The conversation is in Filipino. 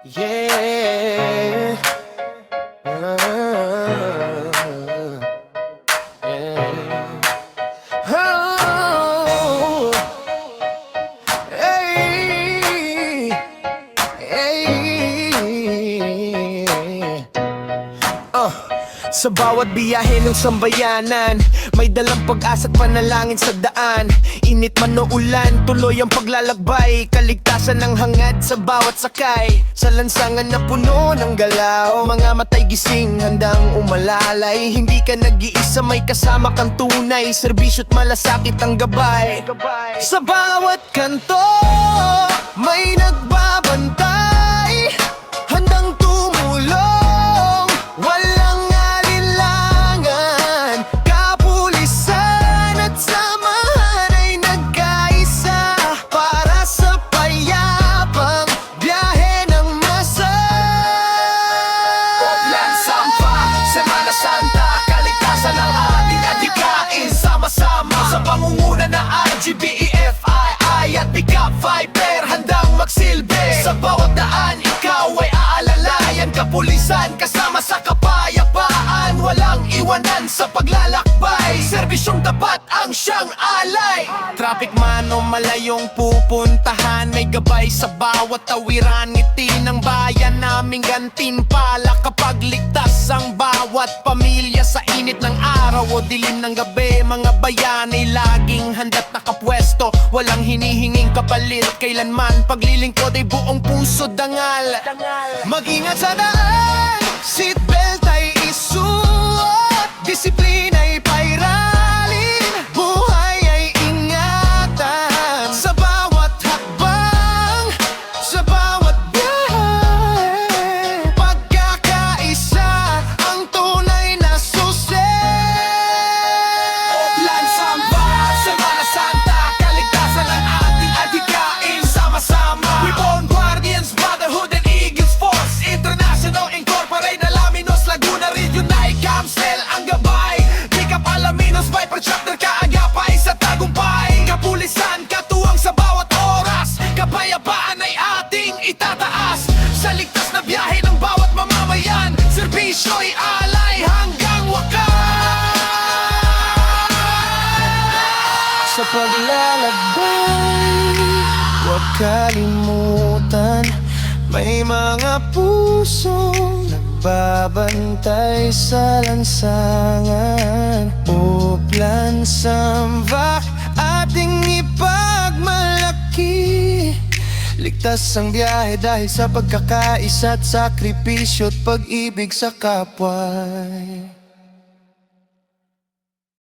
Yeah. Oh. Hey. Hey. Sa bawat biyahe ng sambayanan, may dalang pag-asa't panalangin sa daan. Init man o ulan, tuloy ang paglalakbay. Kaligtasan ng hangad sa bawat sakay. Sa lansangan na puno ng galaw, mga matay gising, handang umalalay. Hindi ka nag-iisa, may kasama kang tunay. Serbisyo't malasakit ang gabay. Sa bawat kanto, may nagbabantay, handang tumulong, walang alinlangan. Kapulisan at samahan ay nagkaisa para sa payapang biyahe ng masa. Poplan, Sampa, Semana Santa, kaligtasan ng ating adhikain. Sama-sama sa pangunguna na RGBEFII at Pickup Viper, handang magsilbi. Sa bawat daan, ikaw ay aalalayan. Kapulisan kasama sa kapayapaan, walang iwanan sa paglalakbay. Serbisyong tapat ang siyang alay. Traffic man o malayong pupuntahan, may gabay sa bawat tawiran. Ngiti ng bayan naming gantimpala kapag ligtas ang bawat pamilya. Sa init ng araw o dilim ng gabi, mga bayani laging handa't nakapwesto. Walang hinihinging kapalit kailanman, paglilingkod ay buong puso dangal. Mag-ingat sa daan, seatbelt ay isuot, disiplina'y pairalin, buhay ay ingatan. Sa bawat hakbang, sa bawat biyahe, pagkakaisa ang tunay na susi. Poplan, Samba, Semana Santa, kaligtasan ang ating adhikain. Sama-sama, we born guardians, brotherhood and Eagles Force International Incorporated, Alaminos, Laguna Regional Council ang gabay. Pickup Alaminos, Viper Chapter, kaagapay sa tagumpay. Kapulisan, katuwang sa bawat oras, kapayapaan ay ating itataas. Sa ligtas na biyahe ng bawat mamamayan, serbisyo'y alay hanggang wakas. Sa paglalakbay, huwag kalimutan, may mga pusong nagbabantay sa lansangan. Poplan, Sambak, ating ipagmalaki. Ligtas ang biyahe dahil sa pagkakaisa at sakripisyo't pag-ibig sa kapwa.